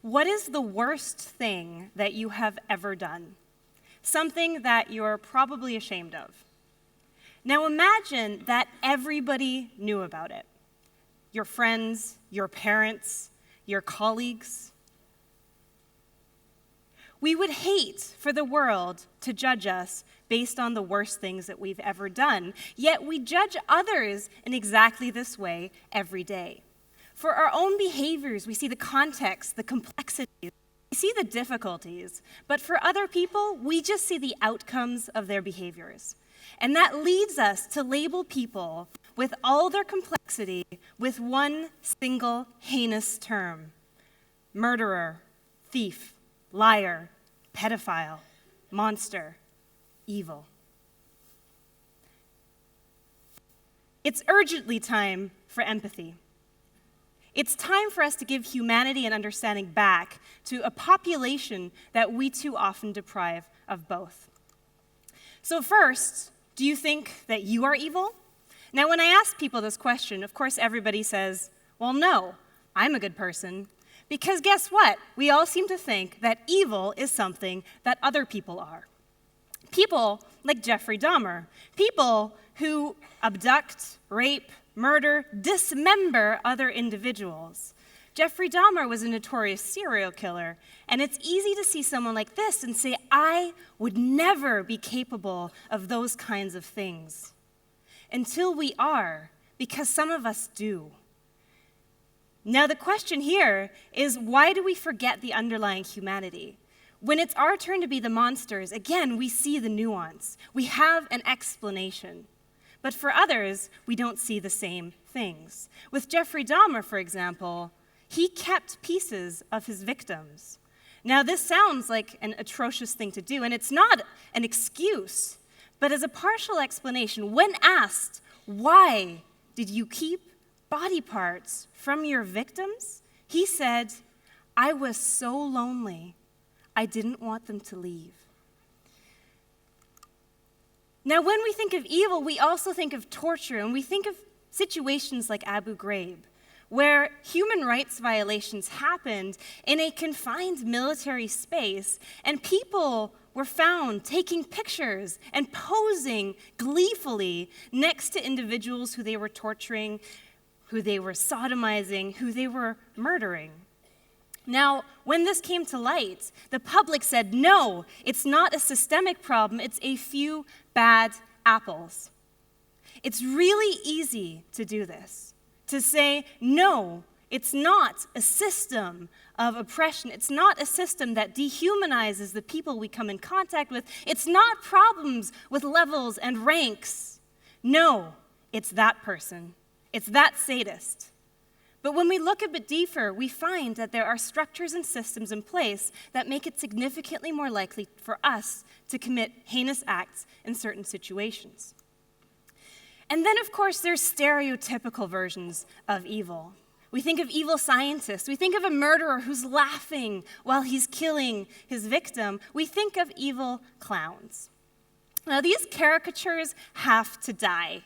What is the worst thing that you have ever done? Something that you're probably ashamed of. Now imagine that everybody knew about it. Your friends, your parents, your colleagues. We would hate for the world to judge us based on the worst things that we've ever done, yet we judge others in exactly this way every day. For our own behaviors, we see the context, the complexities, we see the difficulties, but for other people, we just see the outcomes of their behaviors. And that leads us to label people with all their complexity with one single heinous term: murderer, thief, liar, pedophile, monster, evil. It's urgently time for empathy. It's time for us to give humanity and understanding back to a population that we too often deprive of both. So first, do you think that you are evil? Now, when I ask people this question, of course, everybody says, well, no, I'm a good person. Because guess what? We all seem to think that evil is something that other people are. People like Jeffrey Dahmer, people who abduct, rape, murder, dismember other individuals. Jeffrey Dahmer was a notorious serial killer, and it's easy to see someone like this and say, I would never be capable of those kinds of things. Until we are, because some of us do. Now, the question here is, why do we forget the underlying humanity? When it's our turn to be the monsters, again, we see the nuance. We have an explanation. But for others, we don't see the same things. With Jeffrey Dahmer, for example, he kept pieces of his victims. Now, this sounds like an atrocious thing to do, and it's not an excuse, but as a partial explanation, when asked, why did you keep body parts from your victims? He said, I was so lonely, I didn't want them to leave. Now, when we think of evil, we also think of torture, and we think of situations like Abu Ghraib, where human rights violations happened in a confined military space, and people were found taking pictures and posing gleefully next to individuals who they were torturing, who they were sodomizing, who they were murdering. Now, when this came to light, the public said, no, it's not a systemic problem, it's a few bad apples. It's really easy to do this, to say, no, it's not a system of oppression. It's not a system that dehumanizes the people we come in contact with. It's not problems with levels and ranks. No, it's that person. It's that sadist. But when we look a bit deeper, we find that there are structures and systems in place that make it significantly more likely for us to commit heinous acts in certain situations. And then, of course, there's stereotypical versions of evil. We think of evil scientists. We think of a murderer who's laughing while he's killing his victim. We think of evil clowns. Now, these caricatures have to die.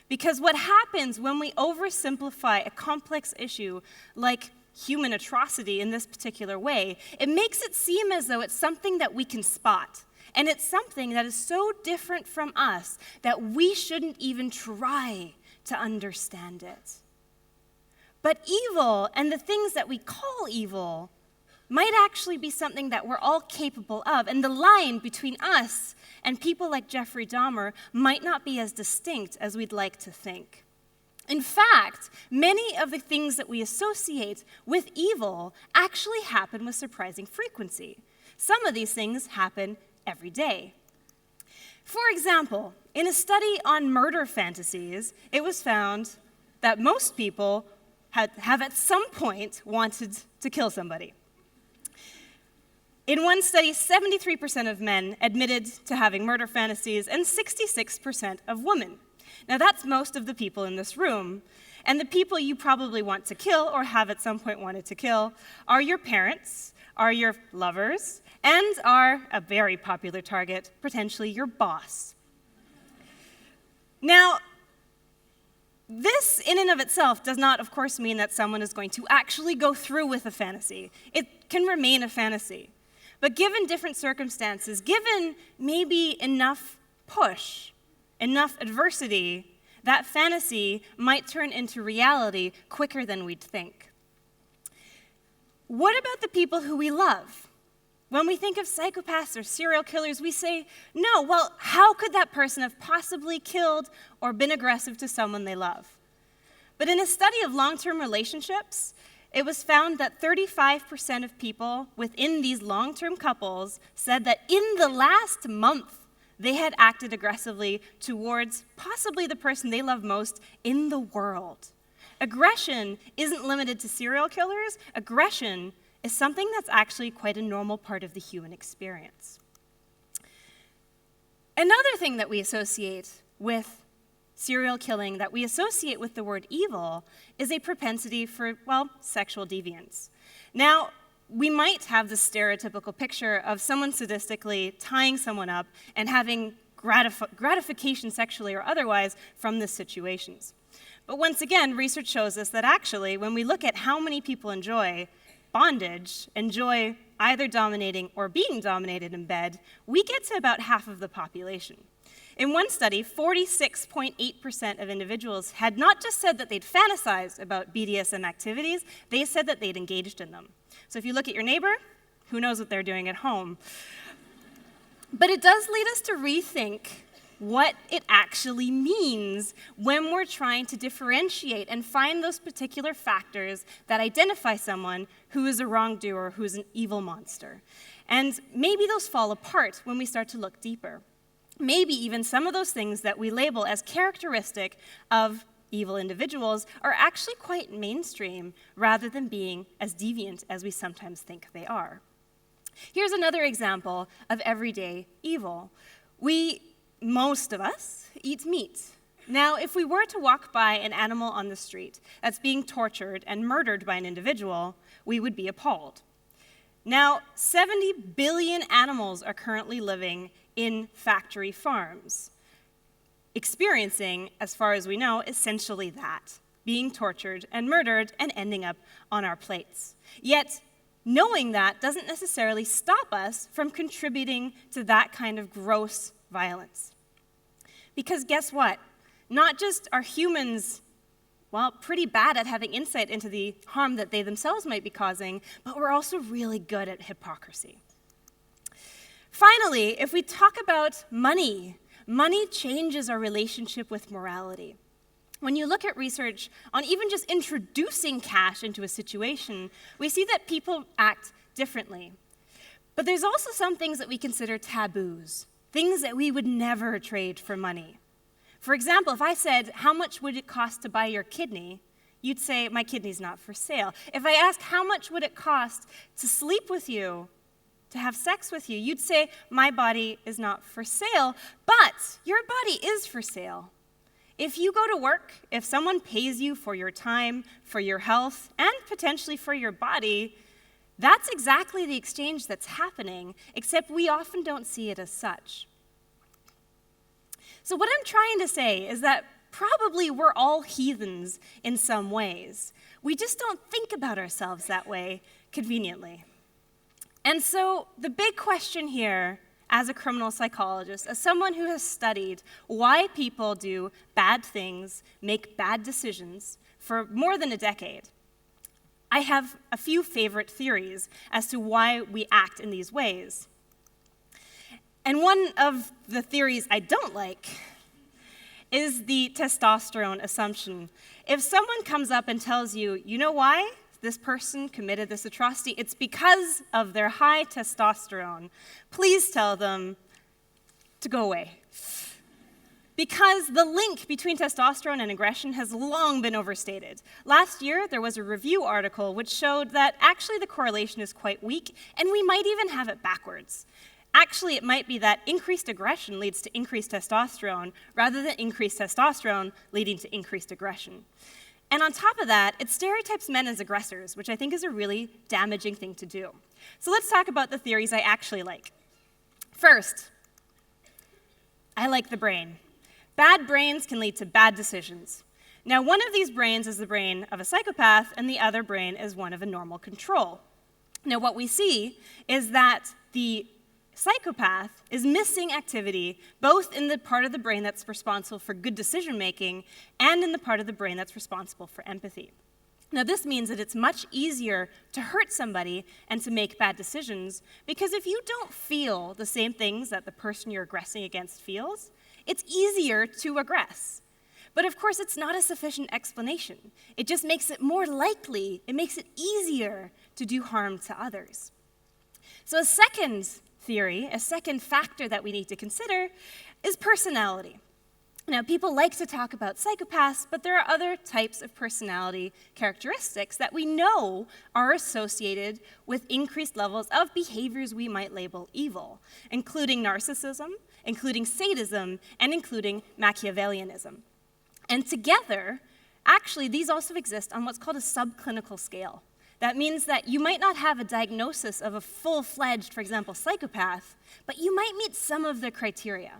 Because what happens when we oversimplify a complex issue like human atrocity in this particular way, it makes it seem as though it's something that we can spot. And it's something that is so different from us that we shouldn't even try to understand it. But evil and the things that we call evil might actually be something that we're all capable of. And the line between us and people like Jeffrey Dahmer might not be as distinct as we'd like to think. In fact, many of the things that we associate with evil actually happen with surprising frequency. Some of these things happen every day. For example, in a study on murder fantasies, it was found that most people have at some point wanted to kill somebody. In one study, 73% of men admitted to having murder fantasies and 66% of women. Now, that's most of the people in this room. And the people you probably want to kill or have at some point wanted to kill are your parents, are your lovers, and are a very popular target, potentially your boss. Now, this in and of itself does not, of course, mean that someone is going to actually go through with a fantasy. It can remain a fantasy. But given different circumstances, given maybe enough push, enough adversity, that fantasy might turn into reality quicker than we'd think. What about the people who we love? When we think of psychopaths or serial killers, we say, no, well, how could that person have possibly killed or been aggressive to someone they love? But in a study of long-term relationships, it was found that 35% of people within these long-term couples said that in the last month, they had acted aggressively towards possibly the person they love most in the world. Aggression isn't limited to serial killers. Aggression is something that's actually quite a normal part of the human experience. Another thing that we associate with serial killing, that we associate with the word evil, is a propensity for, well, sexual deviance. Now, we might have the stereotypical picture of someone sadistically tying someone up and having gratification sexually or otherwise from these situations. But once again, research shows us that actually, when we look at how many people enjoy bondage, enjoy either dominating or being dominated in bed, we get to about half of the population. In one study, 46.8% of individuals had not just said that they'd fantasized about BDSM activities, they said that they'd engaged in them. So if you look at your neighbor, who knows what they're doing at home? But it does lead us to rethink what it actually means when we're trying to differentiate and find those particular factors that identify someone who is a wrongdoer, who's an evil monster. And maybe those fall apart when we start to look deeper. Maybe even some of those things that we label as characteristic of evil individuals are actually quite mainstream rather than being as deviant as we sometimes think they are. Here's another example of everyday evil. Most of us eat meat. Now, if we were to walk by an animal on the street that's being tortured and murdered by an individual, we would be appalled. Now, 70 billion animals are currently living in factory farms, experiencing, as far as we know, essentially that, being tortured and murdered and ending up on our plates. Yet, knowing that doesn't necessarily stop us from contributing to that kind of gross violence. Because guess what? Not just are humans, well, pretty bad at having insight into the harm that they themselves might be causing, but we're also really good at hypocrisy. Finally, if we talk about money, money changes our relationship with morality. When you look at research on even just introducing cash into a situation, we see that people act differently. But there's also some things that we consider taboos, things that we would never trade for money. For example, if I said, how much would it cost to buy your kidney? You'd say, my kidney's not for sale. If I asked, how much would it cost to sleep with you, to have sex with you? You'd say, my body is not for sale, but your body is for sale. If you go to work, if someone pays you for your time, for your health, and potentially for your body, that's exactly the exchange that's happening, except we often don't see it as such. So what I'm trying to say is that probably we're all heathens in some ways. We just don't think about ourselves that way conveniently. And so the big question here, as a criminal psychologist, as someone who has studied why people do bad things, make bad decisions for more than a decade, I have a few favorite theories as to why we act in these ways. And one of the theories I don't like is the testosterone assumption. If someone comes up and tells you, you know why this person committed this atrocity? It's because of their high testosterone. Please tell them to go away. Because the link between testosterone and aggression has long been overstated. Last year, there was a review article which showed that actually the correlation is quite weak, and we might even have it backwards. Actually, it might be that increased aggression leads to increased testosterone, rather than increased testosterone leading to increased aggression. And on top of that, it stereotypes men as aggressors, which I think is a really damaging thing to do. So let's talk about the theories I actually like. First, I like the brain. Bad brains can lead to bad decisions. Now, one of these brains is the brain of a psychopath, and the other brain is one of a normal control. Now, what we see is that the psychopath is missing activity both in the part of the brain that's responsible for good decision-making and in the part of the brain that's responsible for empathy. Now, this means that it's much easier to hurt somebody and to make bad decisions, because if you don't feel the same things that the person you're aggressing against feels, it's easier to aggress. But of course, it's not a sufficient explanation. It just makes it more likely, it makes it easier to do harm to others. So a second theory, a second factor that we need to consider is personality. Now, people like to talk about psychopaths, but there are other types of personality characteristics that we know are associated with increased levels of behaviors we might label evil, including narcissism, including sadism, and including Machiavellianism. And together, actually, these also exist on what's called a subclinical scale. That means that you might not have a diagnosis of a full-fledged, for example, psychopath, but you might meet some of the criteria.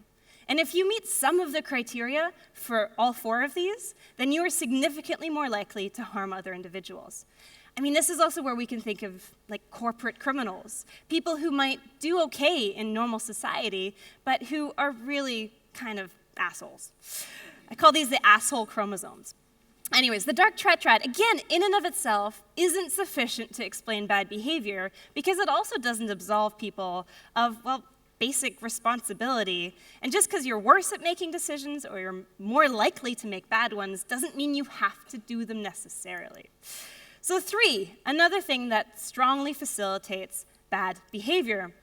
And if you meet some of the criteria for all four of these, then you are significantly more likely to harm other individuals. I mean, this is also where we can think of like corporate criminals, people who might do okay in normal society, but who are really kind of assholes. I call these the asshole chromosomes. Anyways, the dark tetrad, again, in and of itself, isn't sufficient to explain bad behavior because it also doesn't absolve people of, well, basic responsibility. And just because you're worse at making decisions or you're more likely to make bad ones doesn't mean you have to do them necessarily. So 3, another thing that strongly facilitates bad behavior.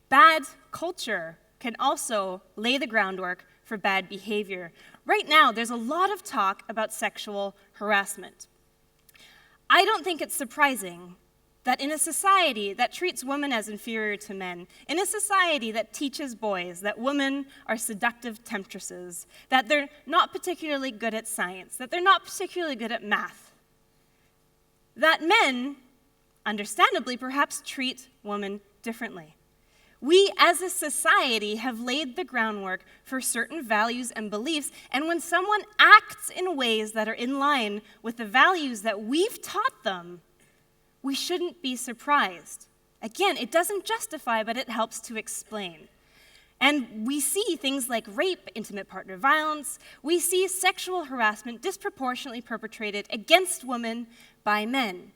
Bad culture can also lay the groundwork for bad behavior. Right now, there's a lot of talk about sexual harassment. I don't think it's surprising that in a society that treats women as inferior to men, in a society that teaches boys that women are seductive temptresses, that they're not particularly good at science, that they're not particularly good at math, that men, understandably perhaps, treat women differently. We as a society have laid the groundwork for certain values and beliefs, and when someone acts in ways that are in line with the values that we've taught them, we shouldn't be surprised. Again, it doesn't justify, but it helps to explain. And we see things like rape, intimate partner violence. We see sexual harassment disproportionately perpetrated against women by men.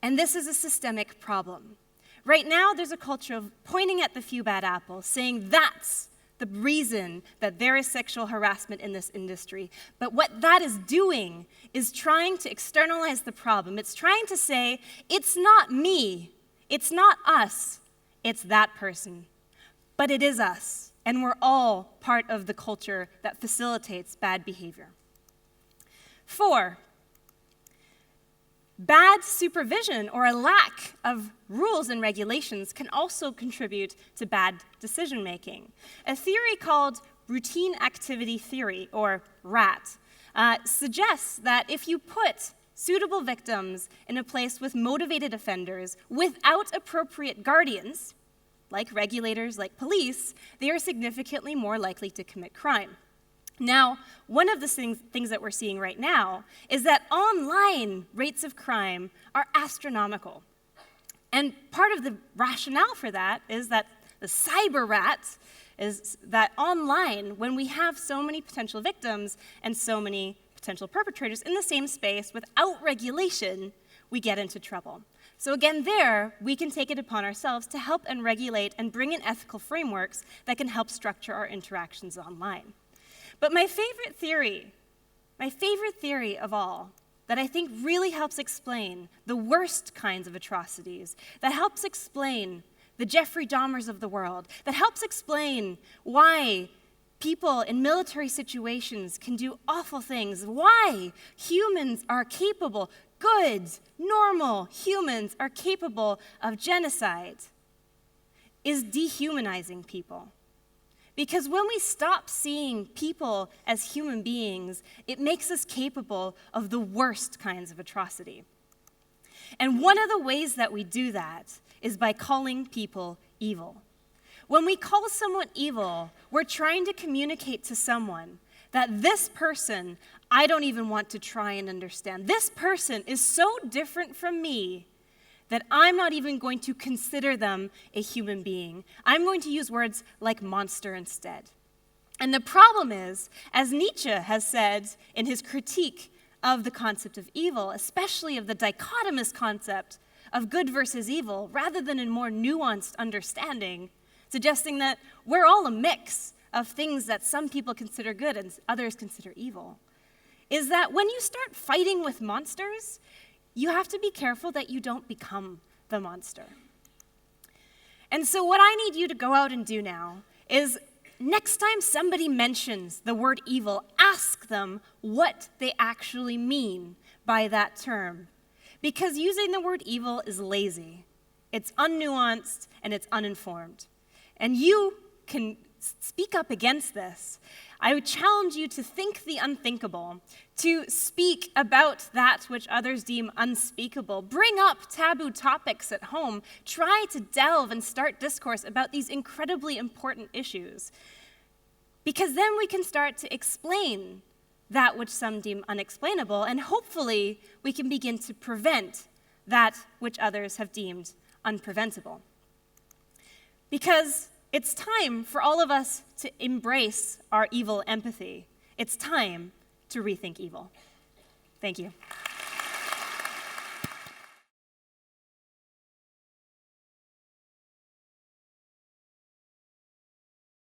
And this is a systemic problem. Right now, there's a culture of pointing at the few bad apples, saying that's the reason that there is sexual harassment in this industry. But what that is doing is trying to externalize the problem. It's trying to say, it's not me, it's not us, it's that person. But it is us, and we're all part of the culture that facilitates bad behavior. 4, bad supervision or a lack of rules and regulations can also contribute to bad decision-making. A theory called routine activity theory, or RAT, suggests that if you put suitable victims in a place with motivated offenders without appropriate guardians, like regulators, like police, they are significantly more likely to commit crime. Now, one of the things that we're seeing right now is that online rates of crime are astronomical. And part of the rationale for that is that the cyber rat is that online, when we have so many potential victims and so many potential perpetrators in the same space without regulation, we get into trouble. So again, there, we can take it upon ourselves to help and regulate and bring in ethical frameworks that can help structure our interactions online. But my favorite theory of all, that I think really helps explain the worst kinds of atrocities, that helps explain the Jeffrey Dahmers of the world, that helps explain why people in military situations can do awful things, why humans are capable, good, normal humans are capable of genocide, is dehumanizing people. Because when we stop seeing people as human beings, it makes us capable of the worst kinds of atrocity. And one of the ways that we do that is by calling people evil. When we call someone evil, we're trying to communicate to someone that this person, I don't even want to try and understand. This person is so different from me that I'm not even going to consider them a human being. I'm going to use words like monster instead. And the problem is, as Nietzsche has said in his critique of the concept of evil, especially of the dichotomous concept of good versus evil, rather than a more nuanced understanding, suggesting that we're all a mix of things that some people consider good and others consider evil, is that when you start fighting with monsters, you have to be careful that you don't become the monster. And so what I need you to go out and do now is, next time somebody mentions the word evil, ask them what they actually mean by that term. Because using the word evil is lazy, it's unnuanced, and it's uninformed. And you can speak up against this. I would challenge you to think the unthinkable, to speak about that which others deem unspeakable. Bring up taboo topics at home. Try to delve and start discourse about these incredibly important issues. Because then we can start to explain that which some deem unexplainable, and hopefully we can begin to prevent that which others have deemed unpreventable. Because it's time for all of us to embrace our evil empathy. It's time to rethink evil. Thank you.